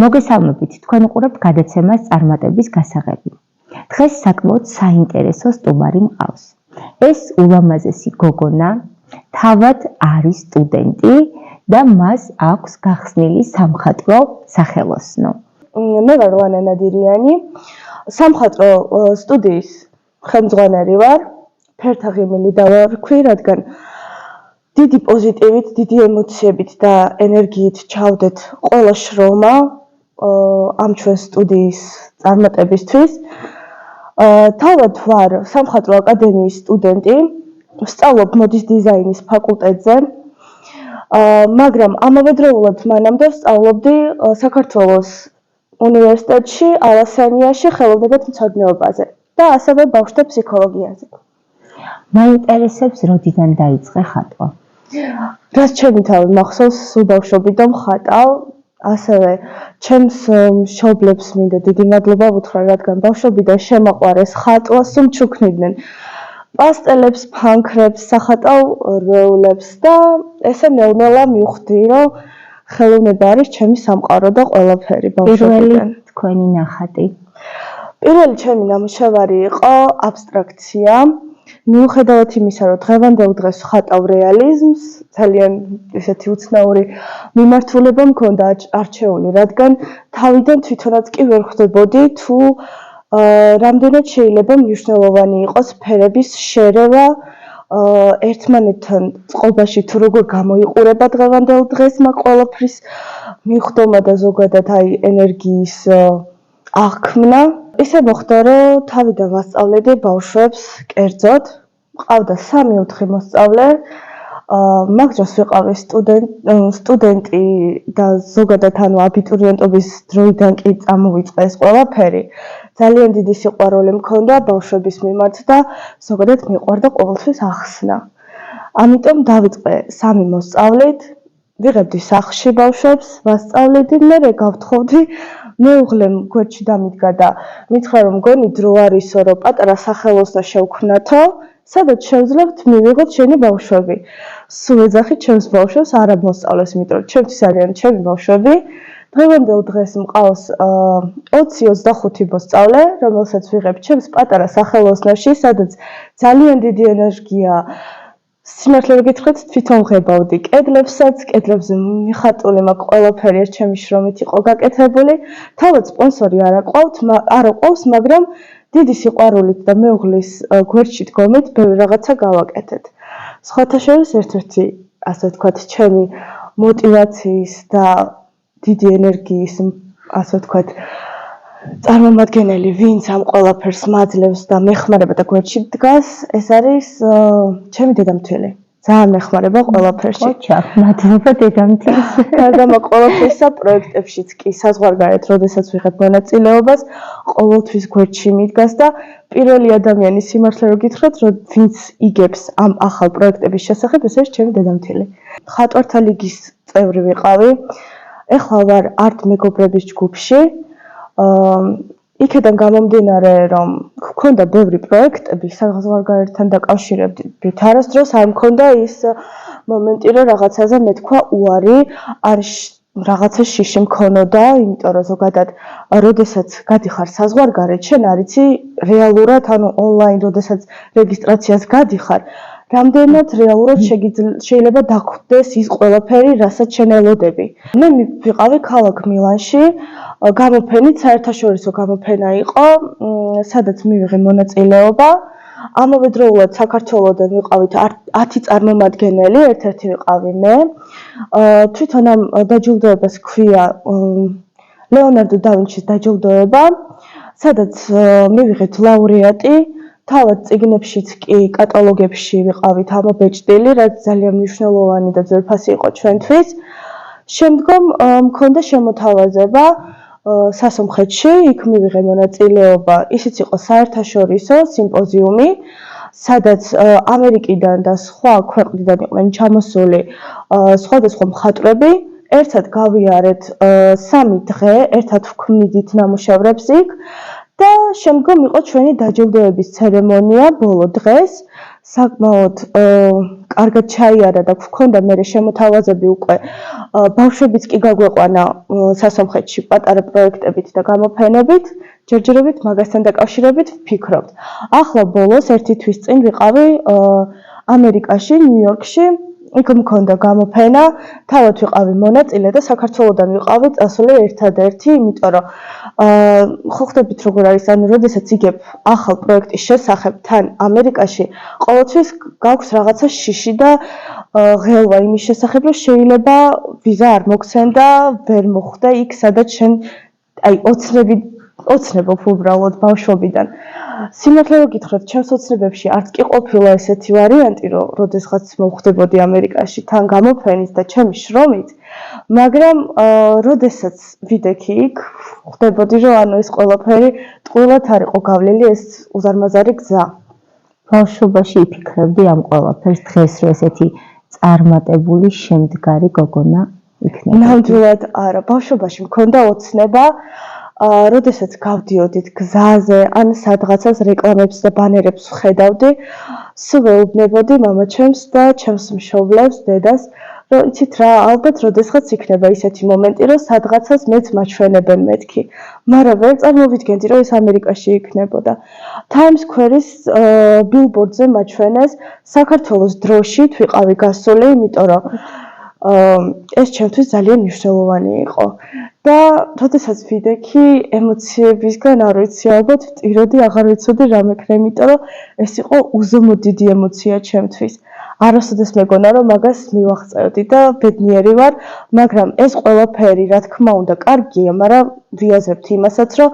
მოგესალმებით, თქვენ უყურებთ გადაცემას წარმატების გასაღები. დღეს საკმაოდ საინტერესო სტუმარი მყავს. ეს ულამაზესი გოგონა თავად არის სტუდენტი და მას აქვს გახსნილი სამხატვრო სახელოსნო. მე ვარ ლანა ნადირიანი, სამხატვრო სტუდიის ხელმძღვანელი ვარ, ფერთა ღიმილი დავარქვი, რადგან დიდი პოზიტივით, დიდი ემოციებით და ენერგიით ჩავდეთ ყველა შრომა ამ ჩვენ სტუდიის წარმატებისთვის. თავად ვარ სამხატვრო აკადემიის სტუდენტი, ვსწავლობ მოდის დიზაინის ფაკულტეტზე, მაგრამ ამავდროულად მანამდე ვსწავლობდი საქართველოს უნივერსიტეტში, ალასანიაში ხელოვნებათმცოდნეობაზე და ასევე ბავშვთა ფსიქოლოგიაზე. მაინტერესებს, როდიდან დაიწყე ხატვა? რაც ჩემი თავი მახსოვს, სულ ბავშვობიდან ვხატავ, ასევე ჩემს მშობლებს მინდა დიდი მადლობა ვუთხრა, რადგან ბავშვობიდან შემაყვარეს ხატვა, სულ ჩუქნიდნენ პასტელებს, ფანქრებს, სახატავ რვეულებს და ესე ნელ-ნელა მივხვდი, რომ ხელოვნება არის ჩემი სამყარო და ყველაფერი ბავშვობიდან. პირველი თქვენი ნახატი? პირველი ჩემი ნამუშევარი იყო აბსტრაქცია. მიუხედავად იმისა, რომ დღევანდელ დღეს ვხატავ რეალიზმს, ძალიან ესეთი უცნაური მიმართულება მქონდა არჩეული, რადგან თავიდან თვითონაც კი ვერ ხვდებოდი თუ რამდენად შეიძლება მნიშვნელოვანი იყოს ფერების შერევა ერთმანეთთან წყობაში, თუ როგორ გამოიყურება დღევანდელ დღეს მაგ ყველაფრის მიხვდომა და ზოგადად ენერგიის აღქმნა. ისე მოხდა, რომ თავიდან ვასწავლედი ბავშვებს კერძოდ, მყავდა 3-4 მოსწავლე, მაგ დროს ვიყავი სტუდენტი და ზოგადად აბიტურიენტობის დროიდან კი წამოვიწყე ეს ყველაფერი. ძალიან დიდი სიყვარული მქონდა ბავშვების მიმართ და ზოგადად მიყვარდა ყოველთვის ახსნა. ამიტომ დავიწყე 3 მოსწავლით, ვიღებდი სახლში ბავშვებს, ვასწავლედი, მერე გავთხოვდი მეუღლემ გვერდში დამიდგა და მითხრა, რომ მგონი დრო არისო, რომ პატარა სახელოსნო შევქმნათო, სადაც შევძლებთ მივიღოთ შენი ბავშვები. სულ ეძახით ჩემს ბავშვებს, არა მოსწავლეს, იმიტომ რომ ჩემთვის არიან ჩემი ბავშვები. დღევანდელ დღეს მყავს 20-25 მოსწავლე, რომელსაც ვიღებ ჩემს პატარა სახელოსნოში, სადაც ძალიან დიდი ენერგია, სიმართლე გითხრათ, თვითონ ვღებავდი კედლებსაც, კედლებზე მიხატული მაქვს ყველაფერი ეს ჩემი შრომით იყო გაკეთებული. თავად სპონსორი არ ყავს, მაგრამ დიდი სიყვარულით და მეუღლის გვერდში დგომით ბევრი რაღაცა გავაკეთეთ. სხვათა შორის ერთ-ერთი, ასე ვთქვათ, ჩემი მოტივაციის და დიდი ენერგიის, ასე ვთქვათ, წარმომადგენელი, ვინც ამ ყველაფერს მაძლევს და მეხმარება და გვერდში დგას, ეს არის ჩემი დედამთვილი. ძალიან მეხმარება ყველაფერში. მადლობა დედამთილს. გარდა მაგ ყველაფერსა პროექტებშიც კი საზღვარგარეთ, როდესაც ვიღებ მონაწილეობას, ყოველთვის გვერდში მიდგას და პირველი ადამიანი სიმართლე რო გითხრათ, რომ ვინც იგებს ამ ახალ პროექტების შესახებ, ეს არის ჩემი დედამთილი. ხატვართა ლიგის წევრი ვიყავი. ეხლა ვარ არტ მეგობრების ჯგუფში. იქედან გამომდინარე, რომ გქონდა ბევრი პროექტები საზღვარგარეთთან დაკავშირებით, არასდროს არ მქონდა ის მომენტი, რომ რაღაცაზე მეთქვა უარი, არ რაღაცა შიში მქონოდა, იმიტომ რომ ზოგადად, როდესაც გადიხარ საზღვარგარეთ, შენ არ იცი რეალურად, ონლაინ, როდესაც რეგისტრაციას გადიხარ, რამდენად რეალურად შეიძლება დაგხვდეს ის ყველაფერი, რასაც შენ ელოდები. მე ვიყავი ქალაქ მილანში, გამოფენით, საერთაშორისო გამოფენა იყო, სადაც მივიღე მონაწილეობა. ამავდროულად საქართველოდან ვიყავით 10 წარმომადგენელი, ერთ-ერთი ვიყავი მე. თვითონ ამ დაჯილდოებას ჰქვია ლეონარდო და ვინჩის დაჯილდოება, სადაც მივიღეთ ლაურეატი. თავად წიგნებშიც კი კატალოგებში ვიყავით ამობეჭდილი, რაც ძალიან მნიშვნელოვანი და ძვირფასი იყო ჩვენთვის. შემდგომ მქონდა შემოთავაზება სასომხეთში, იქ მივიღე მონაწილეობა, ისიც იყო საერთაშორისო სიმპოზიუმი, სადაც ამერიკიდან და სხვა ქვეყნიდან იყვნენ ჩამოსული სხვადასხვა მხატვრები. ერთად გავიარეთ 3 დღე, ერთად ვქმნიდით ნამუშევრებს იქ. და შემდგომ იყო ჩვენი დაჯილდოების ცერემონია ბოლო დღეს, საკმაოდ კარგად ჩაიარა და გვქონდა მე შემოთავაზები უკვე ბავშვებიც კი გაგვეყვანა სასომხეთში პატარა პროექტებით და გამოფენებით, ჯერჯერობით მაგასთან დაკავშირებით ვფიქრობთ. ახლა ბოლოს ერთი თვის წინ ვიყავი ამერიკაში, ნიუ-იორკში, იქ მქონდა გამოფენა, თავად ვიყავი მონაწილე და საქართველოდან ვიყავი წასული ერთადერთი, იმიტომ რომ ხო ხვდებით როგორ არის, ანუ როდესაც იგებ ახალ პროექტის შესახებ თან ამერიკაში, ყოველთვის გაქვს რაღაცა შიში და ღელვა იმის შესახებ, რომ შეიძლება ვიზა არ მოგცენ და ვერ მოხვდა იქ, სადაც შენ აი ოცნებობ უბრალოდ ბავშვობიდან. სიმართლე რომ გითხრათ, ჩემს ოცნებებში არც კი ყოფილა ესეთი ვარიანტი, რომ როდესღაც მოვხვდებოდი ამერიკაში თან გამოფენის და ჩემი შრომით, მაგრამ როდესაც ვიდექი იქ, ხვდებოდი, რომ ანუ ეს ყველაფერი ტყუილად არ იყო გავლილი, ეს უზარმაზარი გზა. ბავშვობაში იფიქრებდი ამ ყველაფერს, დღეს რომ ესეთი წარმატებული შემდგარი გოგონა იქნება? ნამდვილად არა, ბავშვობაში მქონდა ოცნება, როდესაც გავდიოდით გზაზე, ან სადღაცას რეკლამებს და ბანერებს ვხედავდი, სულ ვეუბნებოდი მამაჩემს და ჩემს მშობლებს, დედას, რომ იცით რა, ალბათ როდესღაც იქნება ისეთი მომენტი, რომ სადღაცას მეც მაჩვენებენ მეთქი. მაგრამ ვერ წარმოვიდგენდი, რომ ეს ამერიკაში იქნებოდა. Times Square-ის ბილბორდზე მაჩვენეს საქართველოს დროშით ვიყავი გასული, იმიტომ რომ ეს ჩემთვის ძალიან მნიშვნელოვანი იყო. და როდესაც ვიდექი, ემოციებისგან არ ვიცი, ალბათ ვტიროდი, აღარ ვიცოდი რა მექნა, იმიტომ რომ ეს იყო უზომოდ დიდი ემოცია ჩემთვის. არასოდეს მეგონა, რომ მაგას მივაღწევდი და ბედნიერი ვარ, მაგრამ ეს ყველაფერი, რა თქმა უნდა, კარგია, მაგრამ ვიაზრებთ იმასაც, რომ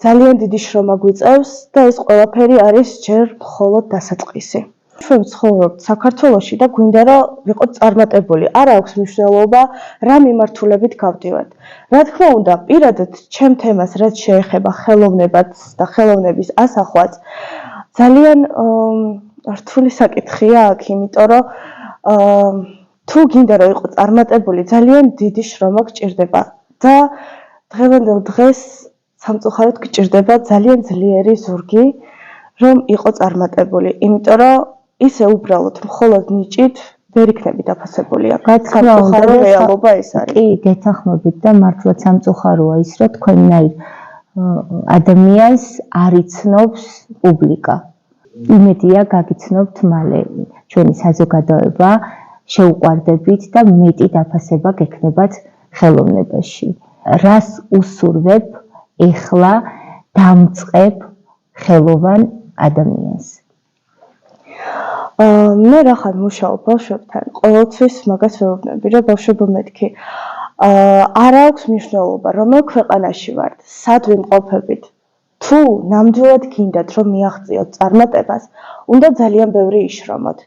ძალიან დიდი შრომა გვიწევს და ეს ყველაფერი არის ჯერ მხოლოდ დასაწყისი. ჩვენ ვცხოვრობთ საქართველოში და გვინდა რომ ვიყოთ წარმატებული. არ აქვს მნიშვნელობა რა მიმართულებით გავდივართ. რა თქმა უნდა, პირადად ჩემ თემას, რაც შეეხება ხელოვნებას და ხელოვნების ასახვას, ძალიან რთული საკითხია აქ, იმიტომ რომ თუ გინდა რომ იყო წარმატებული, ძალიან დიდი შრომა გჭირდება და დღევანდელ დღეს სამწუხაროდ გჭირდება ძალიან ძლიერი ზურგი, რომ იყო წარმატებული, იმიტომ რომ ისე უბრალოდ მხოლოდ ნიჭით ვერ იქნები დაფასებული აქ. სამწუხარო რეალობა ეს არის. კი, გეთანხმებით და მართლაც სამწუხაროა ის, რომ თქვენნაირ ადამიანს არ იცნობს პუბლიკა. იმედია გაგიცნობთ მალე ჩვენი საზოგადოება, შეუყვარდებით და მეტი დაფასება გექნებათ ხელოვნებაში. რას უსურვებ ეხლა დამწყებ ხელოვან ადამიანს? მე რახან მუშაობ ბავშვებთან, ყოველთვის მაგას ვეუბნები, რომ ბავშვებო მეთქი, არ აქვს მნიშვნელობა, რომელ ქვეყანაში ვართ, სად ვიმყოფებით. თუ ნამდვილად გინდათ, რომ მიაღწიოთ წარმატებას, უნდა ძალიან ბევრი იშრომოთ.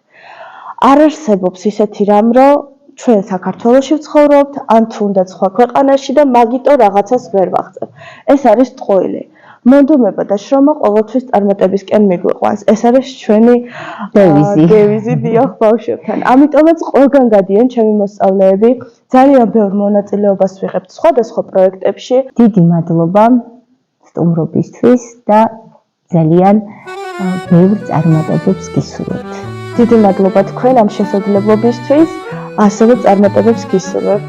არ არსებობს ისეთი რამ, რომ ჩვენ საქართველოში ვცხოვრობთ, ან თუნდაც სხვა ქვეყანაში და მაგიტო რაღაცას ვერ ვაღწევ. ეს არის ტყუილი. მონდომება და შრომა ყოველთვის წარმატებისკენ მიგვიყვანს. ეს არის ჩვენი დევიზი დიახ ბავშვებთან. ამიტომაც ყველგან გადიან ჩემი მოსწავლეები, ძალიან ბევრ მონაწილეობას ვიღებთ სხვადასხვა პროექტებში. დიდი მადლობა სტუმრობისთვის და ძალიან ბევრ წარმატებებს გისურვებთ. დიდი მადლობა თქვენ ამ შესაძლებლობისთვის, ასევე წარმატებებს გისურვებთ.